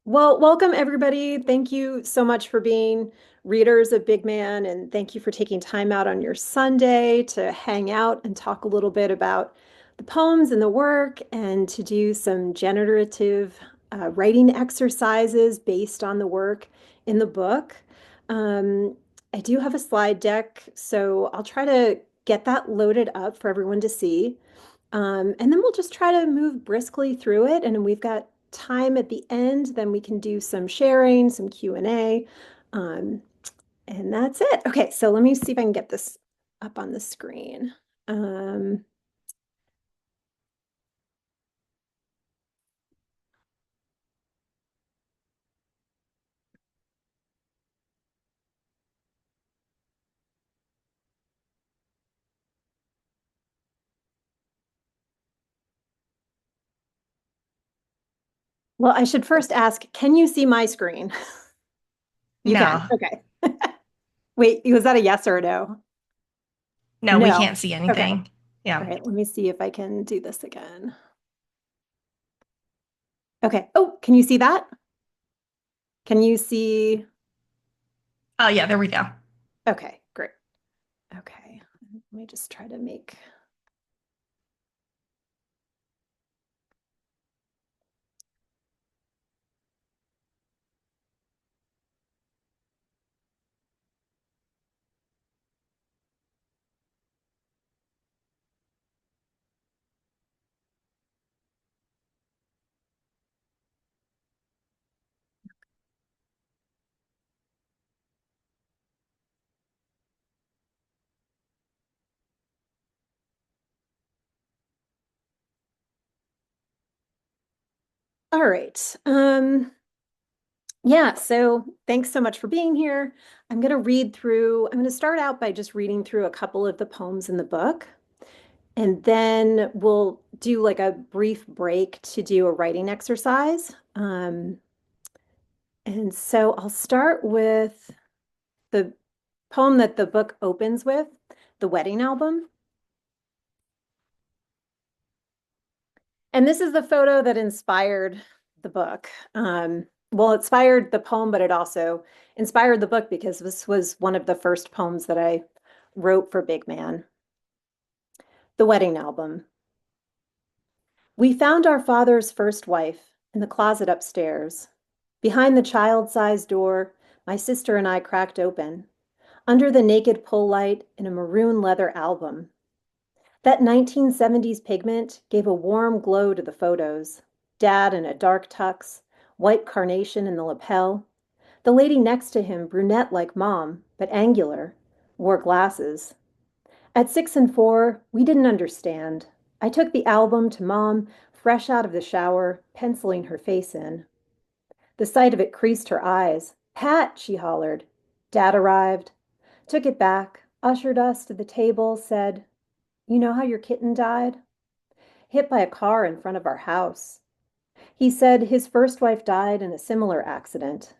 Well, welcome everybody. Thank you so much for being readers of Big Man, and thank you for taking time out on your Sunday to hang out and talk a little bit about the poems and the work and to do some generative writing exercises based on the work in the book. Um, I do have a slide deck, so I'll try to get that loaded up for everyone to see. And then we'll just try to move briskly through it. And we've got time at the end, then we can do some sharing, some Q&A. Um, and that's it. Okay, so let me see if I can get this up on the screen. Um, well, I should first ask, can you see my screen? You can. No, Okay. Wait, was that a yes or a no? no, we No. can't see Okay. anything. All Yeah. right, let me see if I can do this again. Okay. Oh, can you see that? Can you see? Oh, yeah, there we go. Okay, great. Okay, let me just try to make. All right. Yeah, so thanks so much for being here. I'm going to start out by just reading through a couple of the poems in the book, and then we'll do like a brief break to do a writing exercise. And so I'll start with the poem that the book opens with, The Wedding Album. And this is the photo that inspired the book. Well, it inspired the poem, but it also inspired the book because this was one of the first poems that I wrote for Big Man. The Wedding Album. We found our father's first wife in the closet upstairs. Behind the child-sized door, my sister and I cracked open, under the naked pull light in a maroon leather album. That 1970s pigment gave a warm glow to the photos. Dad in a dark tux, white carnation in the lapel. The lady next to him, brunette like Mom, but angular, wore glasses. At 6 and 4, we didn't understand. I took the album to Mom, fresh out of the shower, penciling her face in. The sight of it creased her eyes. Pat, she hollered. Dad arrived, took it back, ushered us to the table, said, "You know how your kitten died? Hit by a car in front of our house." He said his first wife died in a similar accident.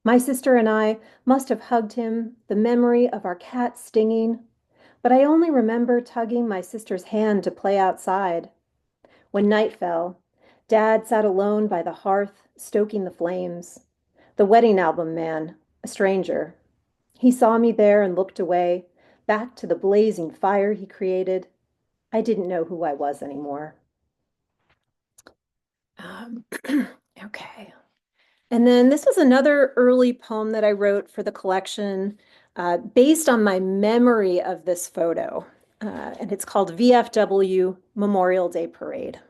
My sister and I must have hugged him, the memory of our cat stinging, but I only remember tugging my sister's hand to play outside. When night fell, Dad sat alone by the hearth, stoking the flames. The wedding album man, a stranger. He saw me there and looked away, back to the blazing fire he created. I didn't know who I was anymore. Um, okay. And then this was another early poem that I wrote for the collection based on my memory of this photo. And it's called VFW Memorial Day Parade.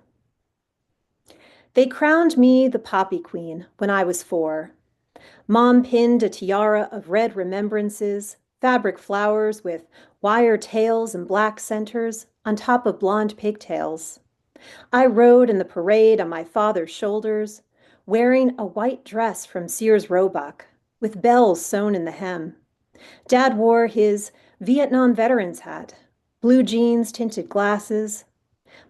They crowned me the Poppy Queen when I was 4. Mom pinned a tiara of red remembrances, fabric flowers with wire tails and black centers on top of blonde pigtails. I rode in the parade on my father's shoulders, wearing a white dress from Sears Roebuck, with bells sewn in the hem. Dad wore his Vietnam veteran's hat, blue jeans, tinted glasses.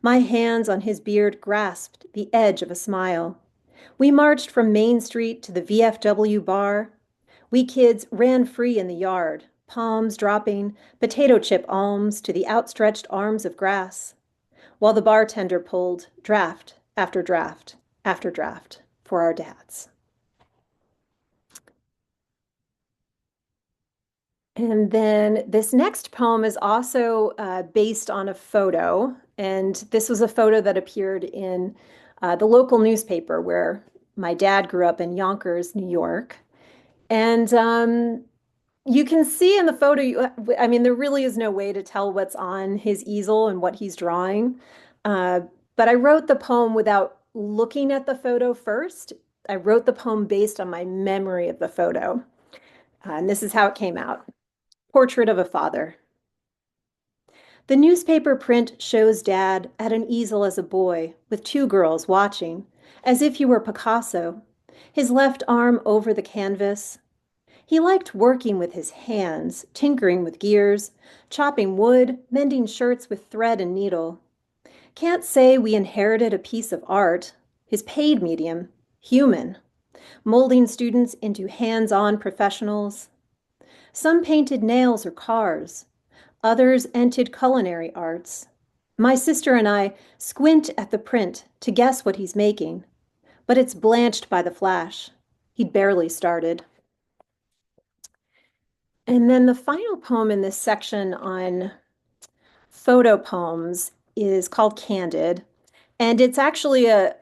My hands on his beard grasped the edge of a smile. We marched from Main Street to the VFW bar. We kids ran free in the yard, palms dropping potato chip alms to the outstretched arms of grass, while the bartender pulled draft after draft after draft for our dads. And then this next poem is also based on a photo. And this was a photo that appeared in the local newspaper where my dad grew up in Yonkers, New York. And you can see in the photo, I mean, there really is no way to tell what's on his easel and what he's drawing. Uh, but I wrote the poem without looking at the photo first. I wrote the poem based on my memory of the photo. And this is how it came out. Portrait of a Father. The newspaper print shows Dad at an easel as a boy, with two girls watching, as if he were Picasso, his left arm over the canvas. He liked working with his hands, tinkering with gears, chopping wood, mending shirts with thread and needle. Can't say we inherited a piece of art, his paid medium, human, molding students into hands-on professionals. Some painted nails or cars, others entered culinary arts. My sister and I squint at the print to guess what he's making, but it's blanched by the flash. He'd barely started. And then the final poem in this section on photo poems is called Candid. And it's actually a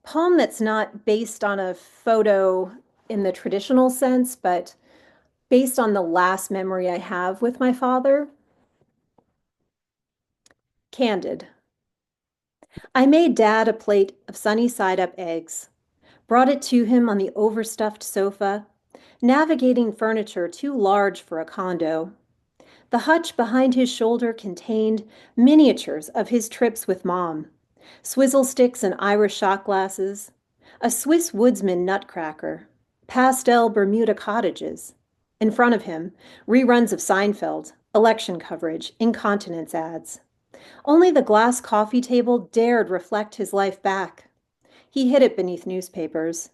poem that's not based on a photo in the traditional sense, but based on the last memory I have with my father. Candid. I made Dad a plate of sunny side up eggs, brought it to him on the overstuffed sofa, navigating furniture too large for a condo. The hutch behind his shoulder contained miniatures of his trips with Mom, swizzle sticks and Irish shot glasses, a Swiss woodsman nutcracker, pastel Bermuda cottages. In front of him, reruns of Seinfeld, election coverage, incontinence ads. Only the glass coffee table dared reflect his life back. He hid it beneath newspapers.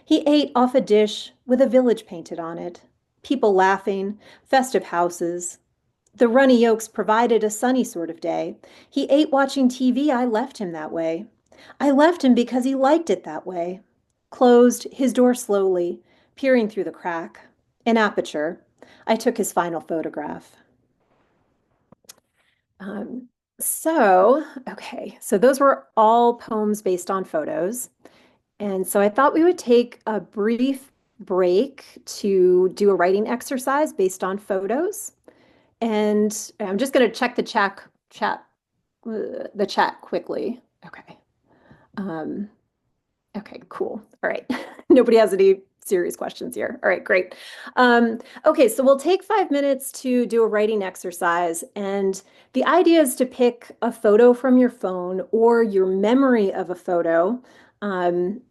He ate off a dish with a village painted on it, people laughing, festive houses. The runny yolks provided a sunny sort of day. He ate watching TV. I left him that way. I left him because he liked it that way. Closed his door slowly, peering through the crack. An aperture. I took his final photograph. Um, so those were all poems based on photos. And so I thought we would take a brief break to do a writing exercise based on photos. And I'm just going to check the chat quickly. Okay. Um, okay, cool. All right. Nobody has any serious questions here. All right, great. Okay, so we'll take 5 minutes to do a writing exercise. And the idea is to pick a photo from your phone or your memory of a photo. Um,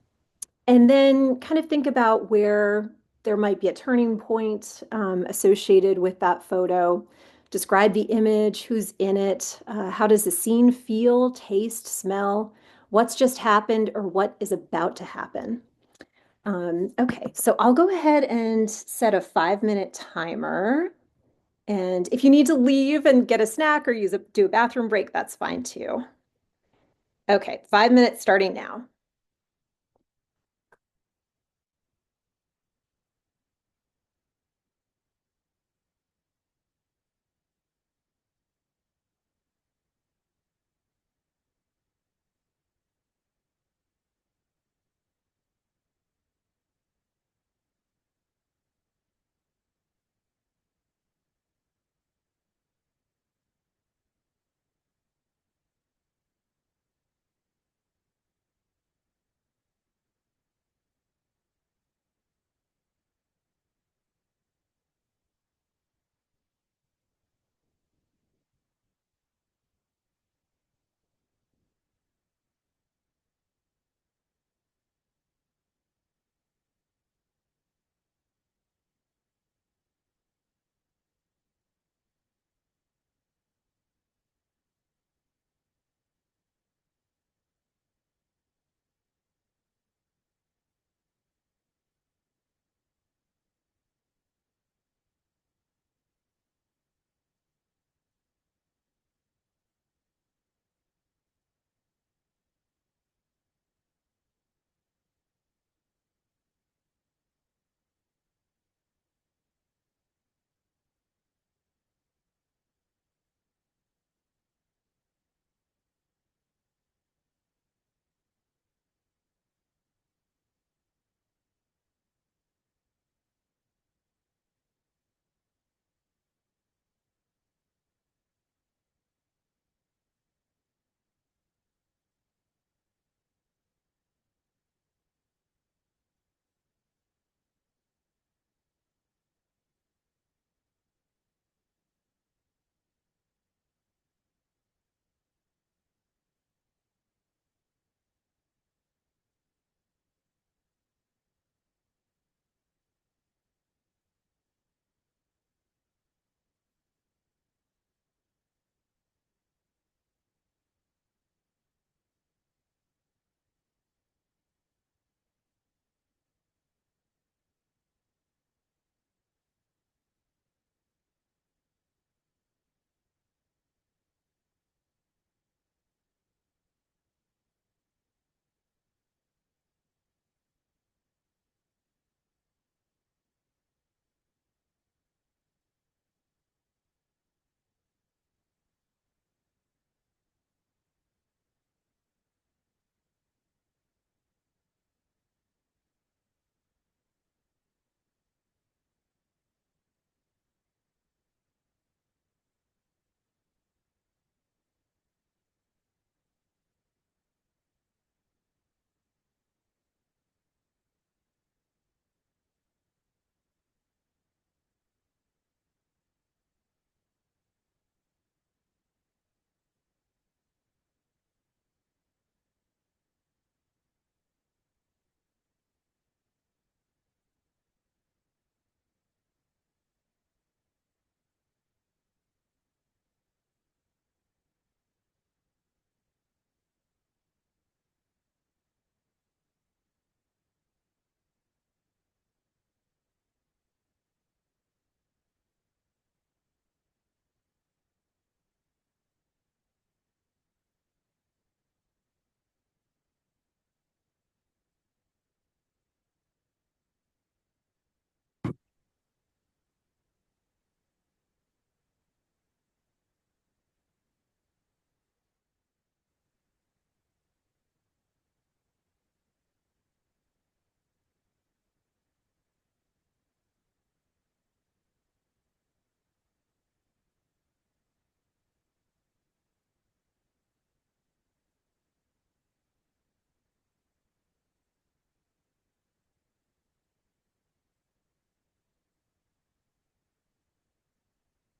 and then kind of think about where there might be a turning point associated with that photo. Describe the image, who's in it, how does the scene feel, taste, smell, what's just happened, or what is about to happen. Okay, so I'll go ahead and set a 5 minute timer. And if you need to leave and get a snack or do a bathroom break, that's fine too. Okay, 5 minutes starting now.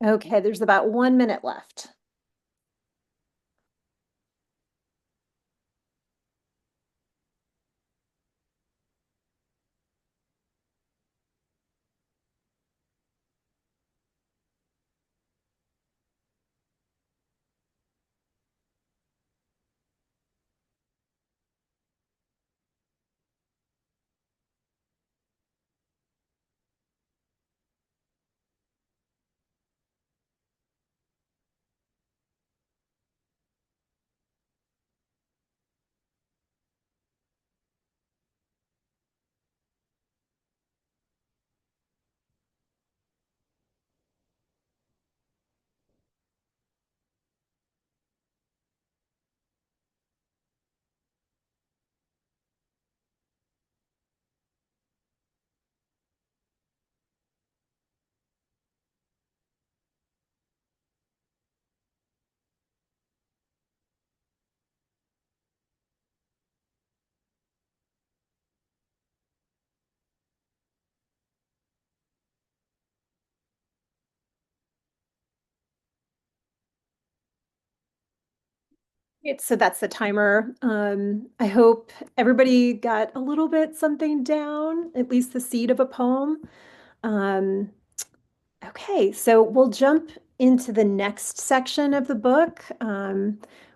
Okay, there's about 1 minute left. So that's the timer. I hope everybody got a little bit something down, at least the seed of a poem. Um, okay, so we'll jump into the next section of the book,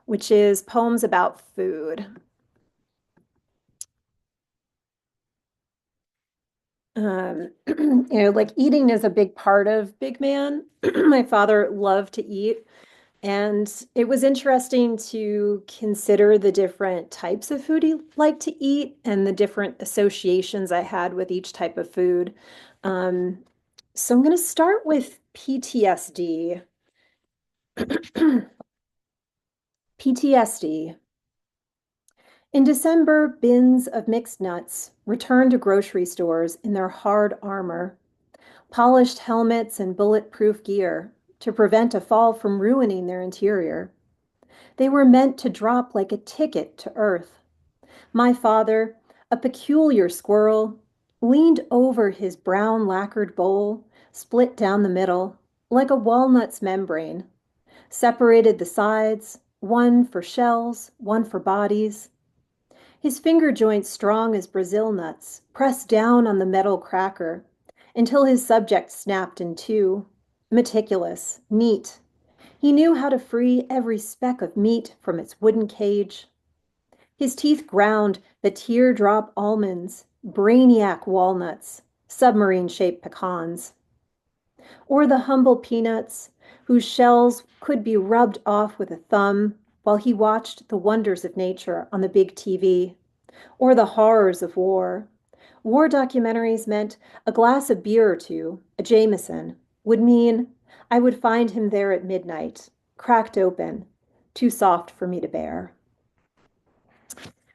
which is poems about food. Like eating is a big part of Big Man. My father loved to eat. And it was interesting to consider the different types of food he liked to eat and the different associations I had with each type of food. Um, so I'm going to start with PTSD. PTSD. In December, bins of mixed nuts returned to grocery stores in their hard armor, polished helmets and bulletproof gear to prevent a fall from ruining their interior. They were meant to drop like a ticket to Earth. My father, a peculiar squirrel, leaned over his brown lacquered bowl, split down the middle, like a walnut's membrane, separated the sides, one for shells, one for bodies. His finger joints strong as Brazil nuts, pressed down on the metal cracker until his subject snapped in two. Meticulous, neat. He knew how to free every speck of meat from its wooden cage. His teeth ground the teardrop almonds, brainiac walnuts, submarine-shaped pecans, or the humble peanuts whose shells could be rubbed off with a thumb while he watched the wonders of nature on the big TV, or the horrors of war. War documentaries meant a glass of beer or two, a Jameson, would mean I would find him there at midnight, cracked open, too soft for me to bear.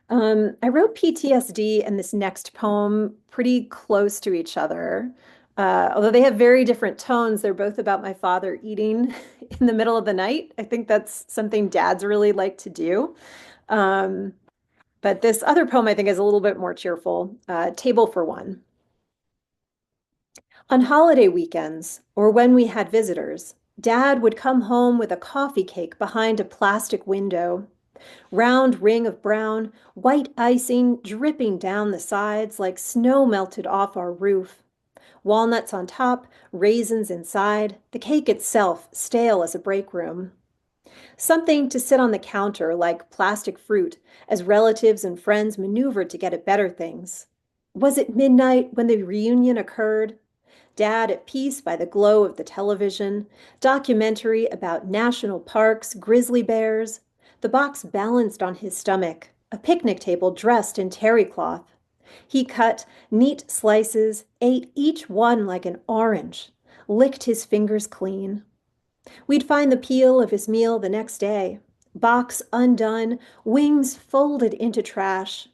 I wrote PTSD and this next poem pretty close to each other. Although they have very different tones, they're both about my father eating in the middle of the night. I think that's something dads really like to do. Um, but this other poem I think is a little bit more cheerful. Table for One. On holiday weekends, or when we had visitors, Dad would come home with a coffee cake behind a plastic window, round ring of brown, white icing dripping down the sides like snow melted off our roof. Walnuts on top, raisins inside, the cake itself stale as a break room. Something to sit on the counter like plastic fruit as relatives and friends maneuvered to get at better things. Was it midnight when the reunion occurred? Dad at peace by the glow of the television, documentary about national parks, grizzly bears, the box balanced on his stomach, a picnic table dressed in terry cloth. He cut neat slices, ate each one like an orange, licked his fingers clean. We'd find the peel of his meal the next day, box undone, wings folded into trash.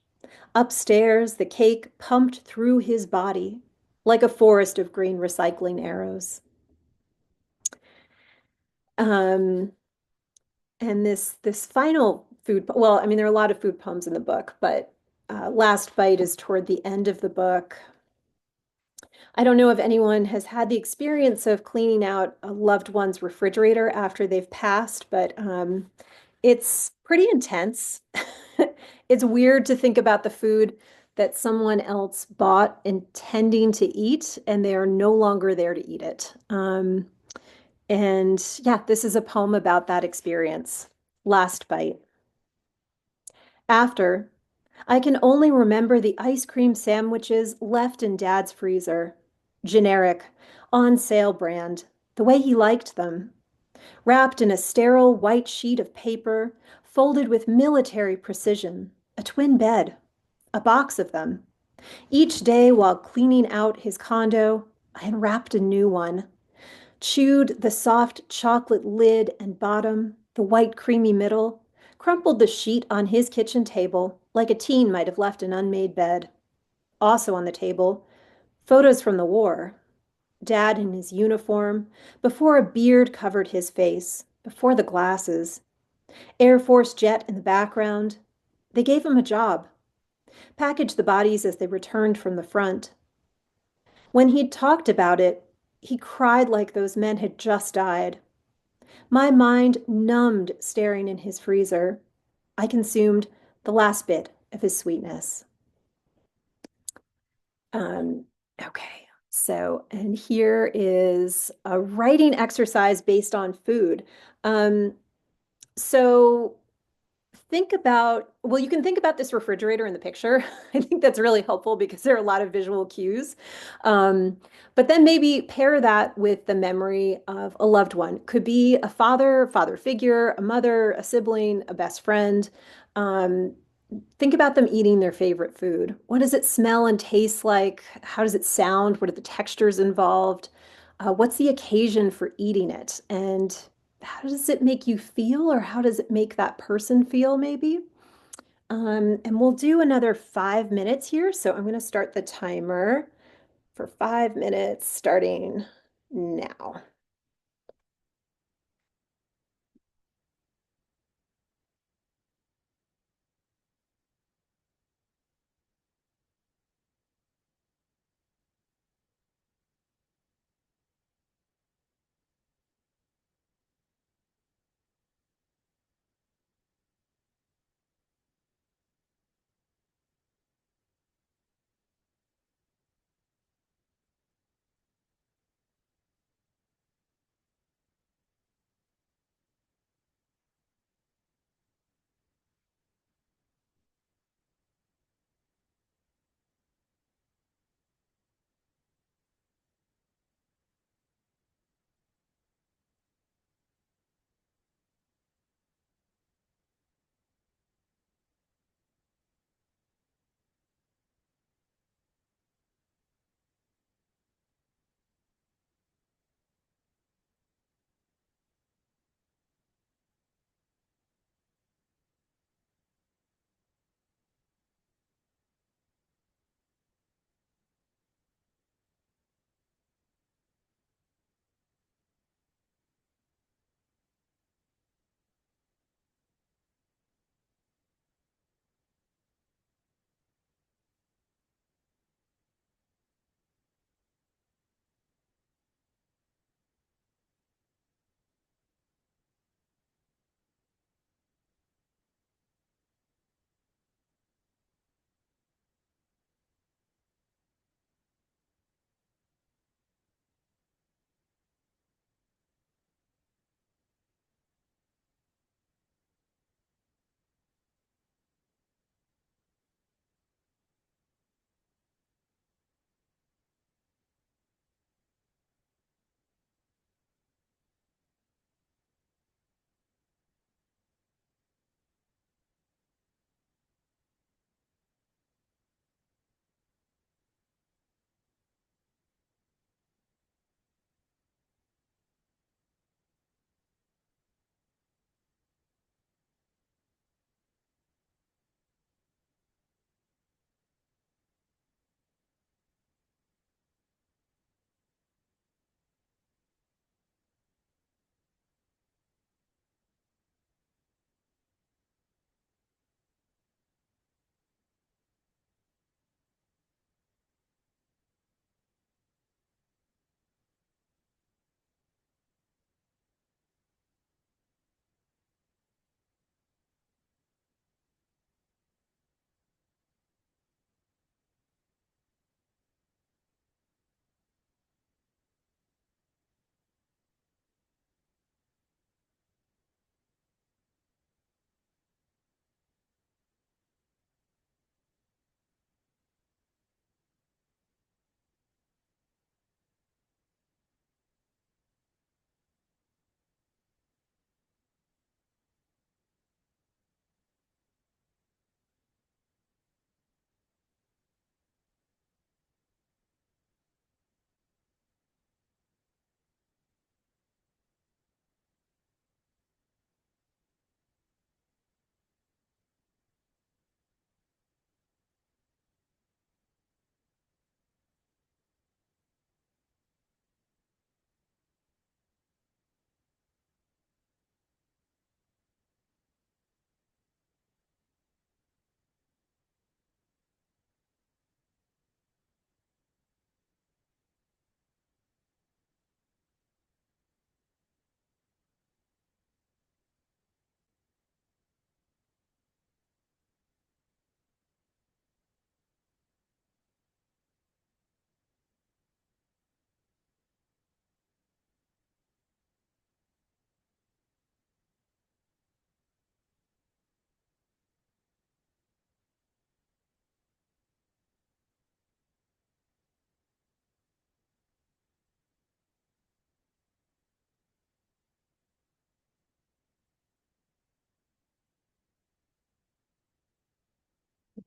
Upstairs, the cake pumped through his body like a forest of green recycling arrows. Um, and this final food, well, I mean, there are a lot of food poems in the book, but Last Bite is toward the end of the book. I don't know if anyone has had the experience of cleaning out a loved one's refrigerator after they've passed, but it's pretty intense. It's weird to think about the food that someone else bought intending to eat, and they are no longer there to eat it. And yeah, this is a poem about that experience. Last bite. After, I can only remember the ice cream sandwiches left in Dad's freezer. Generic, on sale brand, the way he liked them. Wrapped in a sterile white sheet of paper, folded with military precision. A twin bed, a box of them. Each day while cleaning out his condo, I unwrapped a new one. Chewed the soft chocolate lid and bottom, the white creamy middle, crumpled the sheet on his kitchen table like a teen might have left an unmade bed. Also on the table, photos from the war. Dad in his uniform, before a beard covered his face, before the glasses. Air Force jet in the background. They gave him a job, packaged the bodies as they returned from the front. When he'd talked about it, he cried like those men had just died. My mind numbed staring in his freezer. I consumed the last bit of his sweetness. Um, okay, and here is a writing exercise based on food. Um, so well, you can think about this refrigerator in the picture. I think that's really helpful because there are a lot of visual cues. Um, but then maybe pair that with the memory of a loved one. Could be a father figure, a mother, a sibling, a best friend. Um, think about them eating their favorite food. What does it smell and taste like? How does it sound? What are the textures involved? What's the occasion for eating it? And how does it make you feel, or how does it make that person feel, maybe? And we'll do another 5 minutes here. So I'm going to start the timer for 5 minutes starting now.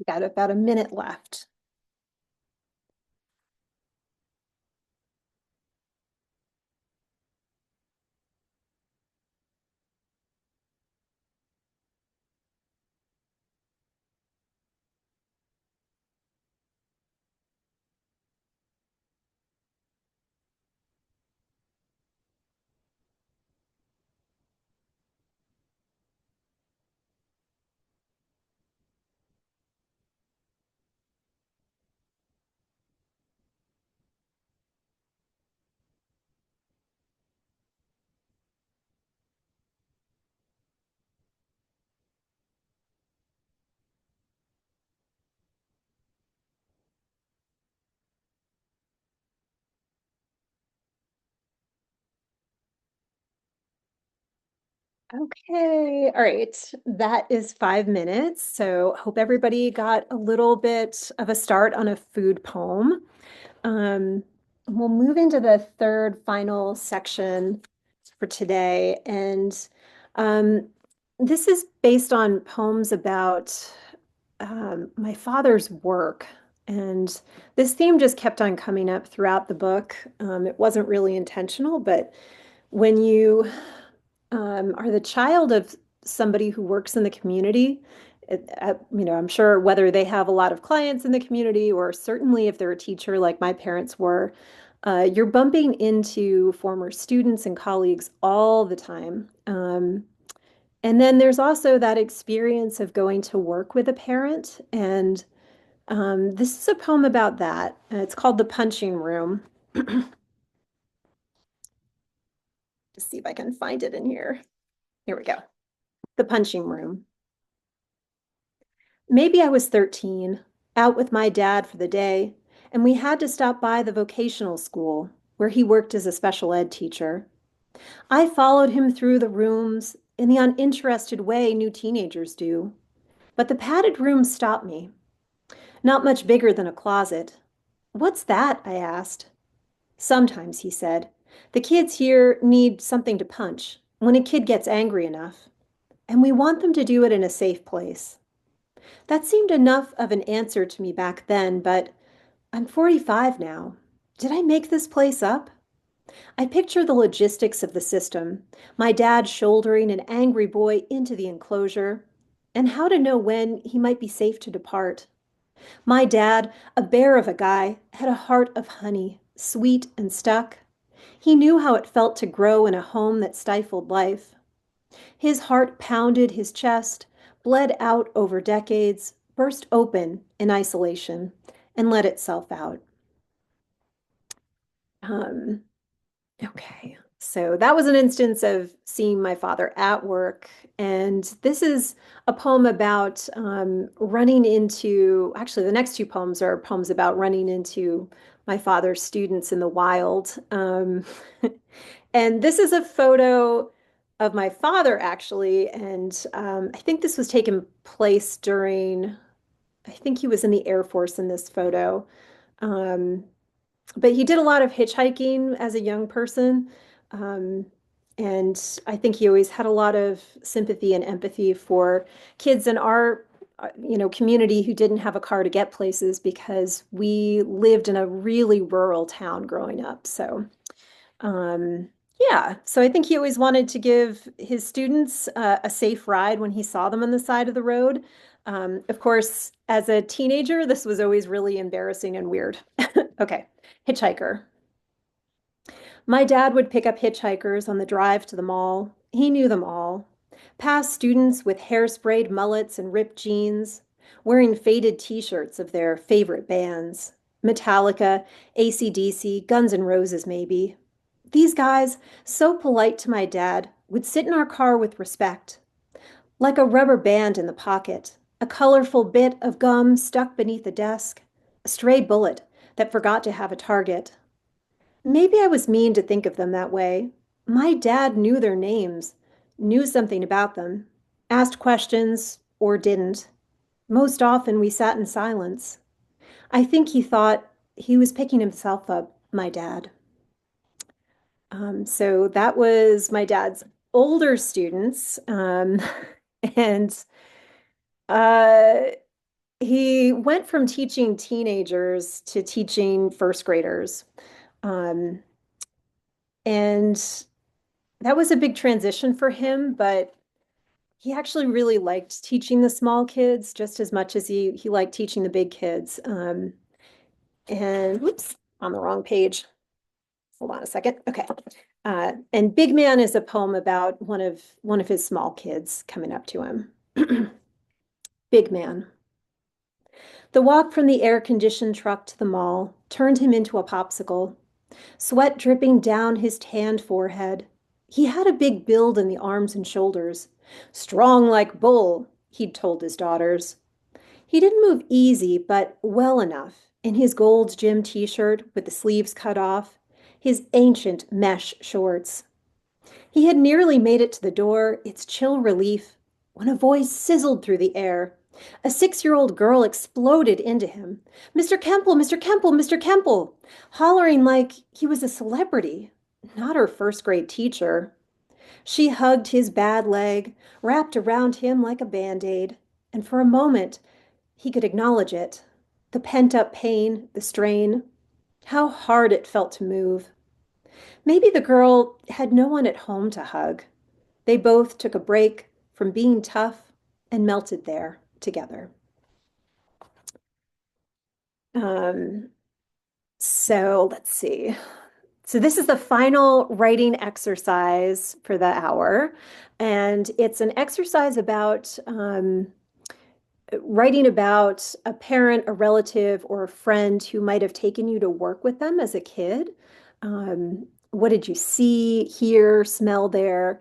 Got about a minute left. Okay, all right. That is 5 minutes. So hope everybody got a little bit of a start on a food poem. Um, we'll move into the third final section for today. And um, this is based on poems about my father's work. And this theme just kept on coming up throughout the book. It wasn't really intentional, but when you are the child of somebody who works in the community, I'm sure whether they have a lot of clients in the community or certainly if they're a teacher like my parents were, you're bumping into former students and colleagues all the time. And then there's also that experience of going to work with a parent. And this is a poem about that. It's called The Punching Room. Let's see if I can find it in here. Here we go. The Punching Room. Maybe I was 13, out with my dad for the day, and we had to stop by the vocational school where he worked as a special ed teacher. I followed him through the rooms in the uninterested way new teenagers do, but the padded room stopped me. Not much bigger than a closet. What's that? I asked. Sometimes, he said. The kids here need something to punch when a kid gets angry enough, and we want them to do it in a safe place. That seemed enough of an answer to me back then, but I'm 45 now. Did I make this place up? I picture the logistics of the system, my dad shouldering an angry boy into the enclosure, and how to know when he might be safe to depart. My dad, a bear of a guy, had a heart of honey, sweet and stuck. He knew how it felt to grow in a home that stifled life. His heart pounded his chest, bled out over decades, burst open in isolation, and let itself out. Um, okay, so that was an instance of seeing my father at work. And this is a poem about running into, actually, the next two poems are poems about running into my father's students in the wild. And this is a photo of my father, actually. And I think this was taken place during, I think he was in the Air Force in this photo. Um, but he did a lot of hitchhiking as a young person. Um, and I think he always had a lot of sympathy and empathy for kids in our, community who didn't have a car to get places because we lived in a really rural town growing up. So um, yeah, so I think he always wanted to give his students a safe ride when he saw them on the side of the road. Of course, as a teenager, this was always really embarrassing and weird. Okay, hitchhiker. My dad would pick up hitchhikers on the drive to the mall. He knew them all. Past students with hairsprayed mullets and ripped jeans, wearing faded t-shirts of their favorite bands. Metallica, AC/DC, Guns N' Roses, maybe. These guys, so polite to my dad, would sit in our car with respect, like a rubber band in the pocket, a colorful bit of gum stuck beneath the desk, a stray bullet that forgot to have a target. Maybe I was mean to think of them that way. My dad knew their names, knew something about them, asked questions or didn't. Most often we sat in silence. I think he thought he was picking himself up, my dad. So that was my dad's older students. And uh, he went from teaching teenagers to teaching first graders. Um, and that was a big transition for him, but he actually really liked teaching the small kids just as much as he liked teaching the big kids. And whoops, on the wrong page. Hold on a second. Okay. And Big Man is a poem about one of his small kids coming up to him. Big Man. The walk from the air-conditioned truck to the mall turned him into a popsicle, sweat dripping down his tanned forehead. He had a big build in the arms and shoulders. Strong like bull, he'd told his daughters. He didn't move easy, but well enough, in his gold gym t-shirt with the sleeves cut off, his ancient mesh shorts. He had nearly made it to the door, its chill relief, when a voice sizzled through the air. A 6-year-old girl exploded into him. Mr. Kemple, Mr. Kemple, Mr. Kemple, hollering like he was a celebrity, not her first grade teacher. She hugged his bad leg, wrapped around him like a band-aid, and for a moment he could acknowledge it. The pent-up pain, the strain, how hard it felt to move. Maybe the girl had no one at home to hug. They both took a break from being tough and melted there together. Um, so let's see. So this is the final writing exercise for the hour, and it's an exercise about writing about a parent, a relative, or a friend who might have taken you to work with them as a kid. What did you see, hear, smell there?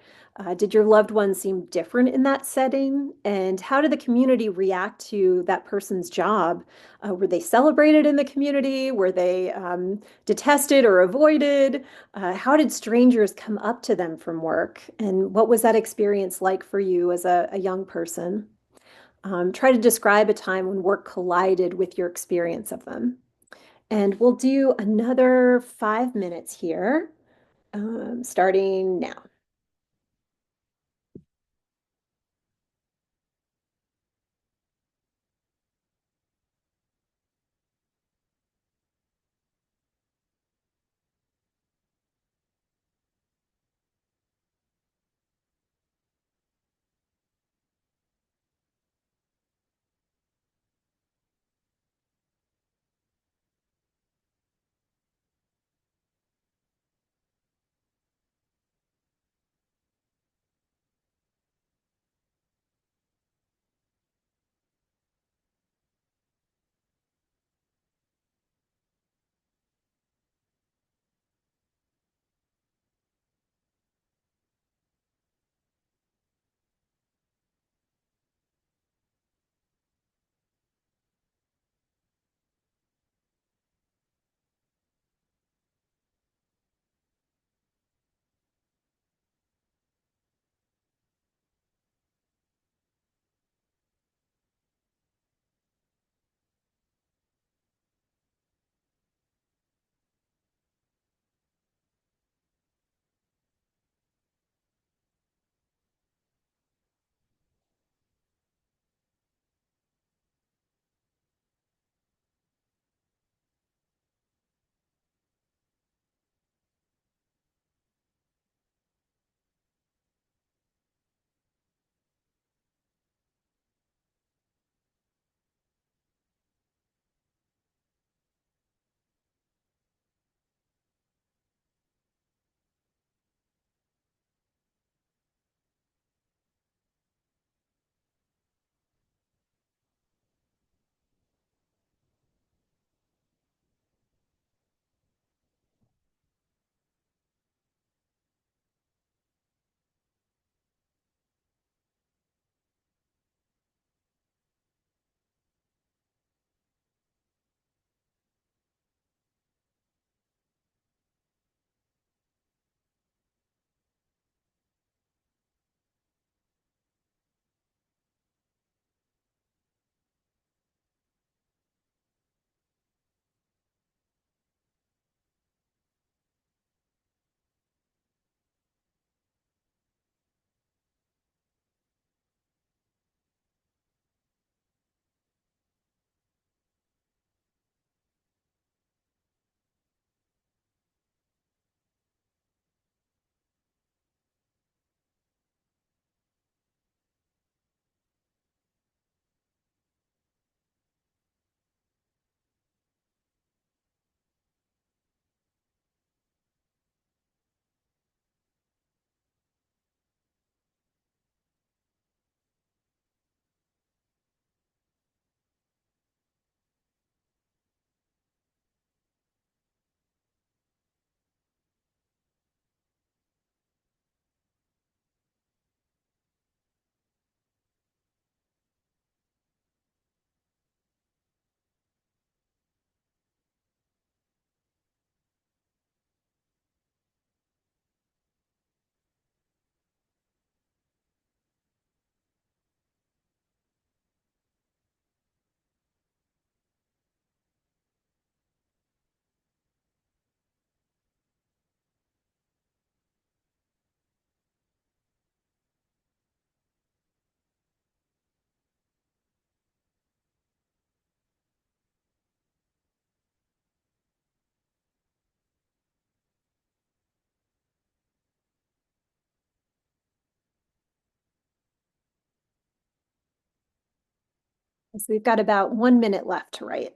Did your loved one seem different in that setting? And how did the community react to that person's job? Were they celebrated in the community? Were they detested or avoided? How did strangers come up to them from work? And what was that experience like for you as a young person? Try to describe a time when work collided with your experience of them. And we'll do another 5 minutes here, starting now. So we've got about 1 minute left to write.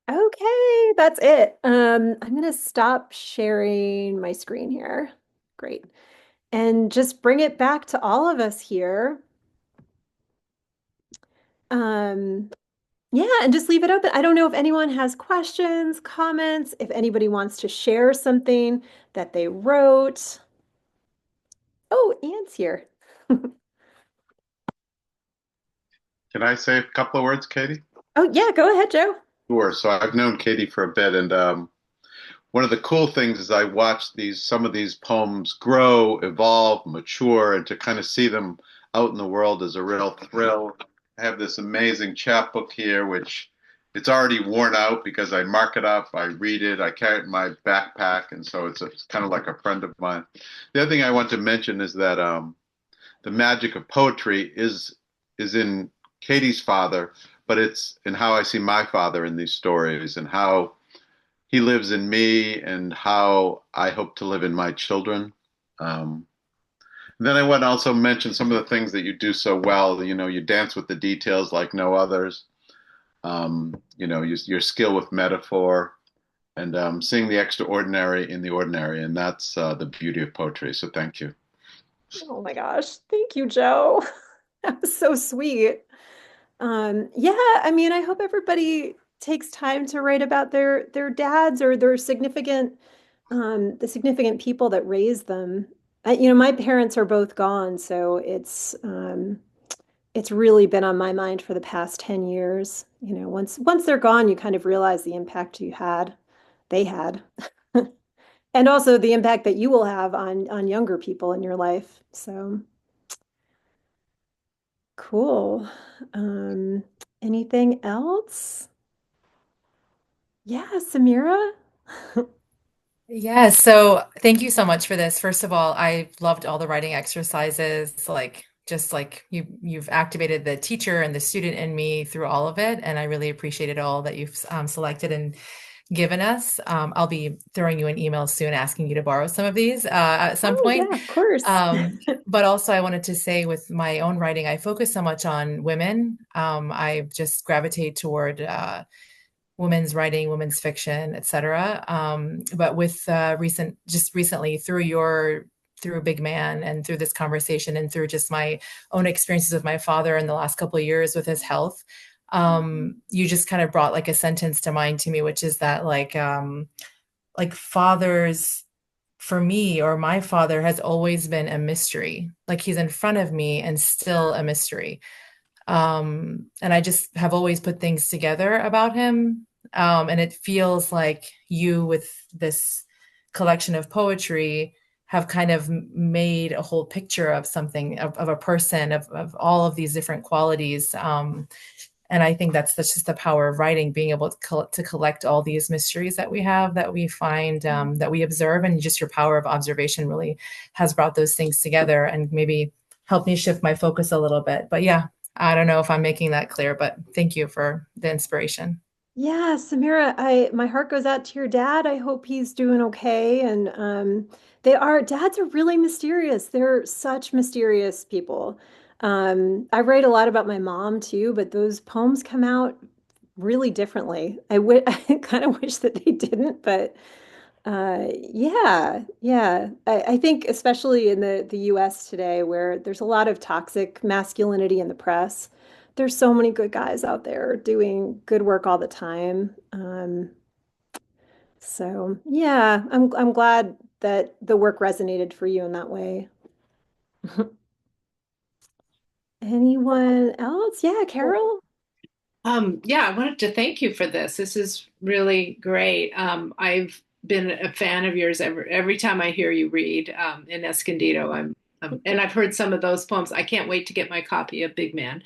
Okay, that's it. I'm gonna stop sharing my screen here. Great. And just bring it back to all of us here. Um, yeah, and just leave it open. I don't know if anyone has questions, comments, if anybody wants to share something that they wrote. Oh, Anne's here. Can I say a couple of words, Katie? Oh, yeah, go ahead, Joe. Sure. So I've known Katie for a bit, and one of the cool things is I watched some of these poems grow, evolve, mature, and to kind of see them out in the world is a real thrill. I have this amazing chapbook here, which it's already worn out because I mark it up, I read it, I carry it in my backpack, and so it's kind of like a friend of mine. The other thing I want to mention is that the magic of poetry is in Katie's father, but it's in how I see my father in these stories and how he lives in me and how I hope to live in my children. Um, then I want to also mention some of the things that you do so well. You know, you dance with the details like no others. Your skill with metaphor and seeing the extraordinary in the ordinary, and that's the beauty of poetry. So thank you. Oh my gosh. Thank you, Joe. That was so sweet. Yeah, I mean, I hope everybody takes time to write about their dads or their significant the significant people that raised them. My parents are both gone, so it's really been on my mind for the past 10 years. Once they're gone, you kind of realize the impact they had. And also the impact that you will have on younger people in your life. So cool. Um, Anything else? Yeah, Samira? Yeah, so thank you so much for this. First of all, I loved all the writing exercises, like just like you've activated the teacher and the student in me through all of it, and I really appreciated all that you've selected and given us. I'll be throwing you an email soon asking you to borrow some of these at some Oh, point. yeah, of course. But also, I wanted to say with my own writing, I focus so much on women. I just gravitate toward women's writing, women's fiction, etc. But with just recently through Big Man and through this conversation and through just my own experiences with my father in the last couple of years with his health, you just kind of brought like a sentence to mind to me, which is that like fathers for me or my father has always been a mystery. Like he's in front of me and still a mystery. And I just have always put things together about him. And it feels like you, with this collection of poetry, have kind of made a whole picture of something, of a person, of all of these different qualities. And I think that's just the power of writing, being able to collect all these mysteries that we have, that we find, that we observe, and just your power of observation really has brought those things together and maybe helped me shift my focus a little bit. But yeah, I don't know if I'm making that clear, but thank you for the inspiration. Yeah, Samira, my heart goes out to your dad. I hope he's doing okay. And dads are really mysterious. They're such mysterious people. I write a lot about my mom too, but those poems come out really differently. I kind of wish that they didn't, but yeah, yeah. I think especially in the US today, where there's a lot of toxic masculinity in the press, there's so many good guys out there doing good work all the time. So yeah, I'm glad that the work resonated for you in that way. Anyone else? Yeah, Carol? Yeah, I wanted to thank you for this. This is really great. I've been a fan of yours every time I hear you read in Escondido. And I've heard some of those poems. I can't wait to get my copy of Big Man,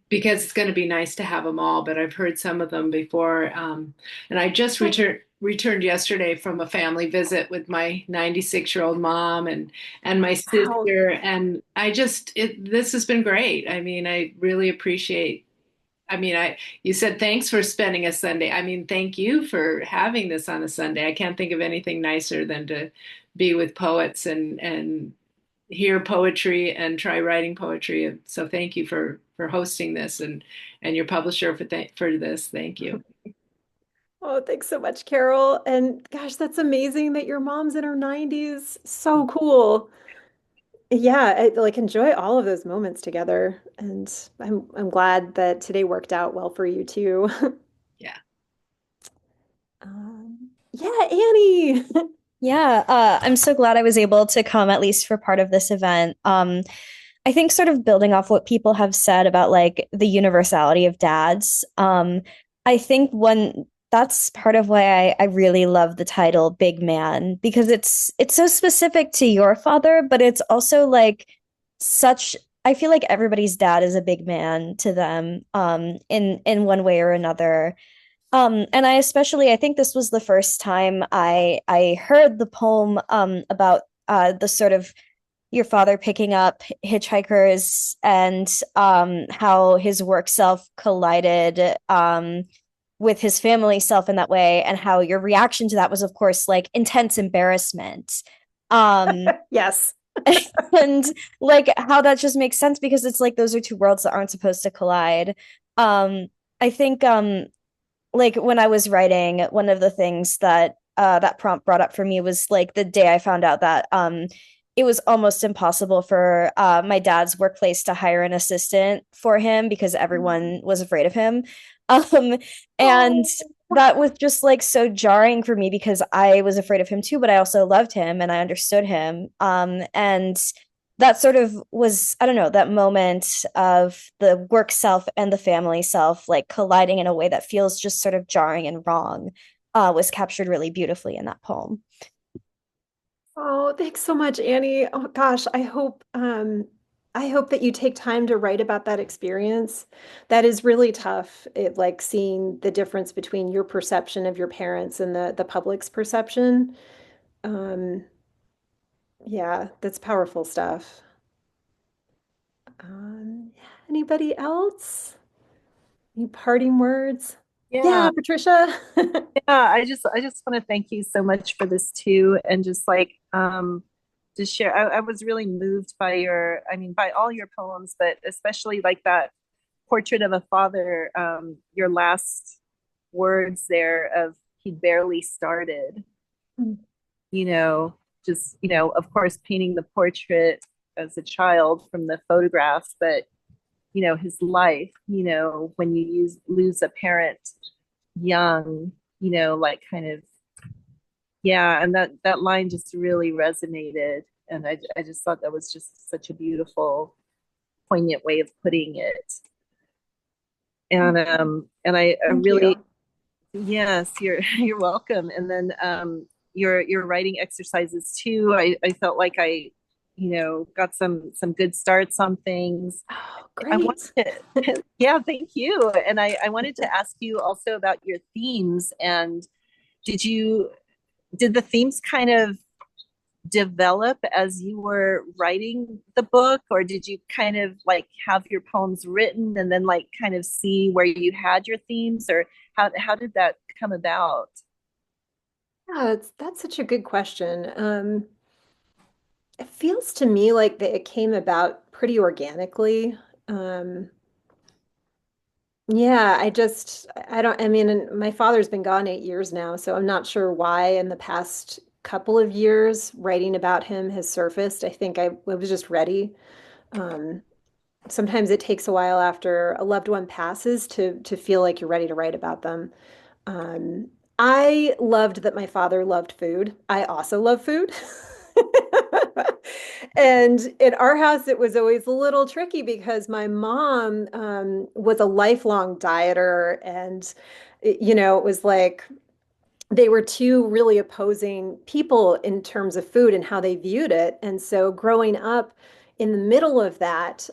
because it's going to be nice to have them all. But I've heard some of them before, and I just returned yesterday from a family visit with my 96-year-old mom and my Wow. sister, and this has been great. I mean, I really appreciate. I mean, you said thanks for spending a Sunday. I mean, thank you for having this on a Sunday. I can't think of anything nicer than to be with poets and hear poetry and try writing poetry. So thank you for hosting this and your publisher for this. Thank you. Oh, thanks so much, Carol. And gosh, that's amazing that your mom's in her 90s. So cool. Yeah, I like enjoy all of those moments together. And I'm glad that today worked out well for you too. Yeah. Yeah, Annie. Yeah, I'm so glad I was able to come at least for part of this event. I think sort of building off what people have said about like the universality of dads. I think one that's part of why I really love the title Big Man because it's so specific to your father, but it's also like such I feel like everybody's dad is a big man to them, in one way or another. And I think this was the first time I heard the poem about the sort of your father picking up hitchhikers and how his work self collided with his family self in that way, and how your reaction to that was, of course, like intense embarrassment. Um, Yes. and like how that just makes sense because it's like those are two worlds that aren't supposed to collide. I think like when I was writing, one of the things that that prompt brought up for me was like the day I found out that it was almost impossible for my dad's workplace to hire an assistant for him because everyone was afraid of him. Um, and Oh, that was just like so jarring for me because I was afraid of him too, but I also loved him and I understood him. And that sort of was, I don't know, that moment of the work self and the family self like colliding in a way that feels just sort of jarring and wrong, was captured really beautifully in that poem. oh, thanks so much, Annie. Oh gosh, I hope that you take time to write about that experience. That is really tough. It like seeing the difference between your perception of your parents and the public's perception. Um, yeah, that's powerful stuff. Anybody else? Any parting words? Yeah, Yeah, Patricia. yeah. I just want to thank you so much for this too, and just like to share. I was really moved by by all your poems, but especially like that portrait of a father. Your last words there of he barely started. You know, just of course, painting the portrait as a child from the photographs, but his life. When you lose a parent young, like kind of, yeah, and that line just really resonated, and I just thought that was just such a beautiful, poignant way of putting it. And I Thank really, you. yes, you're welcome. And then your writing exercises too. I felt like I got some good starts on things. Oh, I great. wanted to, yeah, thank you. And I wanted to ask you also about your themes. And did the themes kind of develop as you were writing the book, or did you kind of like have your poems written and then like kind of see where you had your themes, or how did that come about? Yeah, that's such a good question. It feels to me like that it came about pretty organically. Um, yeah, I don't, I mean, and my father's been gone 8 years now, so I'm not sure why in the past couple of years writing about him has surfaced. I think I was just ready. Um, Sometimes it takes a while after a loved one passes to feel like you're ready to write about them. Um, I loved that my father loved food. I also love food. And in our house, it was always a little tricky because my mom was a lifelong dieter. And, it was like they were two really opposing people in terms of food and how they viewed it. And so growing up in the middle of that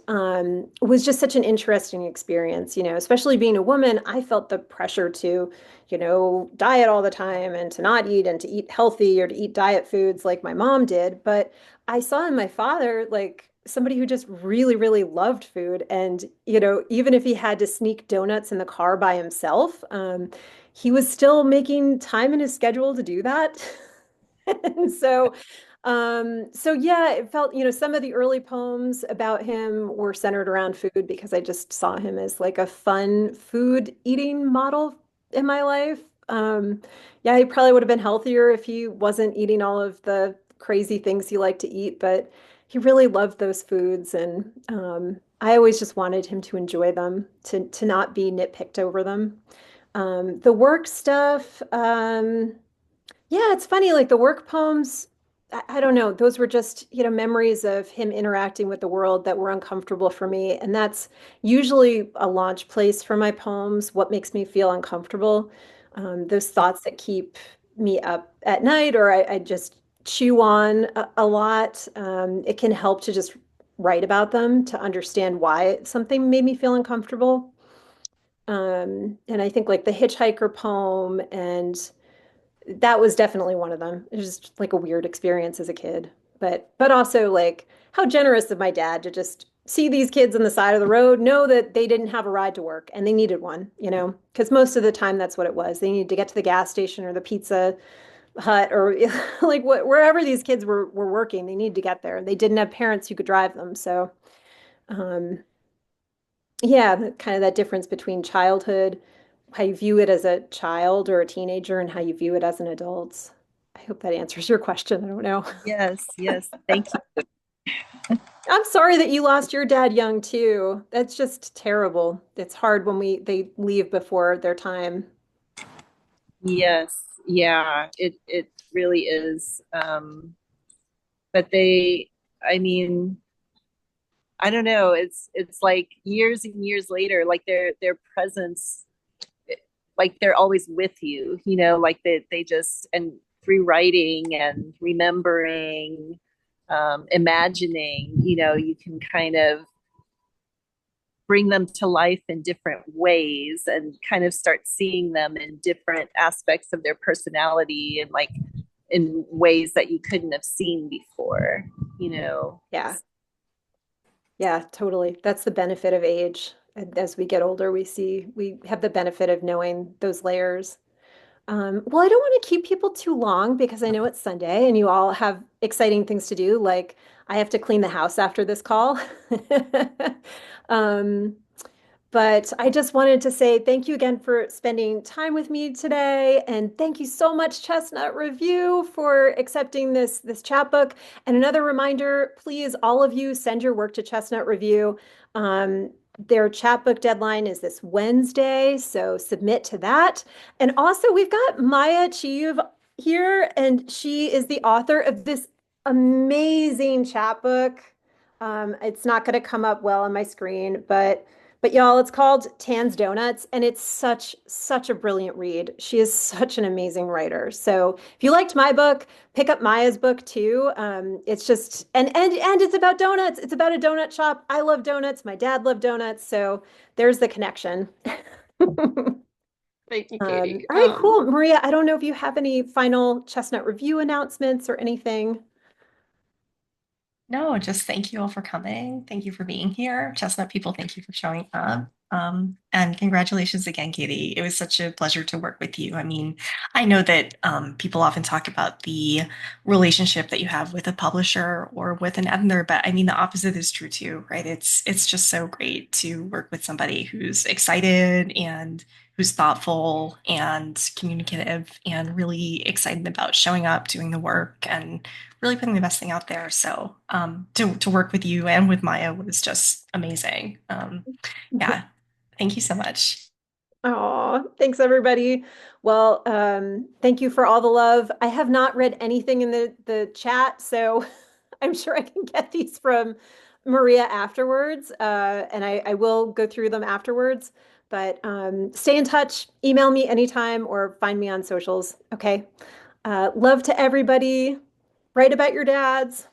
was just such an interesting experience, especially being a woman. I felt the pressure to, diet all the time and to not eat and to eat healthy or to eat diet foods like my mom did. But I saw in my father, like, somebody who just really, really loved food. And, even if he had to sneak donuts in the car by himself, he was still making time in his schedule to do that. And so yeah, it felt, some of the early poems about him were centered around food because I just saw him as like a fun food eating model in my life. Yeah, he probably would have been healthier if he wasn't eating all of the crazy things he liked to eat, but he really loved those foods, and I always just wanted him to enjoy them, to not be nitpicked over them. The work stuff, yeah, it's funny, like the work poems, I don't know, those were just, memories of him interacting with the world that were uncomfortable for me. And that's usually a launch place for my poems, what makes me feel uncomfortable. Those thoughts that keep me up at night or I just chew on a lot. It can help to just write about them to understand why something made me feel uncomfortable. And I think like the hitchhiker poem, and that was definitely one of them. It was just like a weird experience as a kid, but also like how generous of my dad to just see these kids on the side of the road, know that they didn't have a ride to work and they needed one, because most of the time that's what it was. They needed to get to the gas station or the Pizza Hut or like wherever these kids were working, they needed to get there. They didn't have parents who could drive them, so um, yeah, kind of that difference between childhood, how you view it as a child or a teenager, and how you view it as an adult. I hope that answers your question. I don't know. Yes, yes, thank you. I'm sorry that you lost your dad young too. That's just terrible. It's hard when they leave before their time. Yes, yeah, it really is. But they, I mean, I don't know. It's like years and years later, like their presence, like they're always with you, like they just, and through writing and remembering, imagining, you can kind of bring them to life in different ways and kind of start seeing them in different aspects of their personality and like in ways that you couldn't have seen before, you know. Yeah. Yeah, totally. That's the benefit of age. And as we get older, we have the benefit of knowing those layers. Well, I don't want to keep people too long because I know it's Sunday and you all have exciting things to do. Like I have to clean the house after this call. Um, but I just wanted to say thank you again for spending time with me today. And thank you so much, Chestnut Review, for accepting this chapbook. And another reminder, please, all of you send your work to Chestnut Review. Their chapbook deadline is this Wednesday, so submit to that. And also, we've got Maya Cheev here, and she is the author of this amazing chapbook. It's not going to come up well on my screen, but y'all, it's called Tan's Donuts, and it's such a brilliant read. She is such an amazing writer. So if you liked my book, pick up Maya's book too. It's just and it's about donuts. It's about a donut shop. I love donuts. My dad loved donuts. So there's the connection. Thank you, Katie. All right, cool. Maria, I don't know if you have any final Chestnut Review announcements or anything. No, just thank you all for coming. Thank you for being here. Chestnut people, thank you for showing up. And congratulations again, Katie. It was such a pleasure to work with you. I mean, I know that people often talk about the relationship that you have with a publisher or with an editor, but I mean the opposite is true too, right? It's just so great to work with somebody who's excited and who's thoughtful and communicative and really excited about showing up, doing the work, and really putting the best thing out there. So to work with you and with Maya was just amazing. Yeah, thank you so much. Oh, thanks everybody. Well, thank you for all the love. I have not read anything in the chat, so I'm sure I can get these from Maria afterwards, and I will go through them afterwards. But stay in touch, email me anytime, or find me on socials. Okay. Love to everybody. Write about your dads.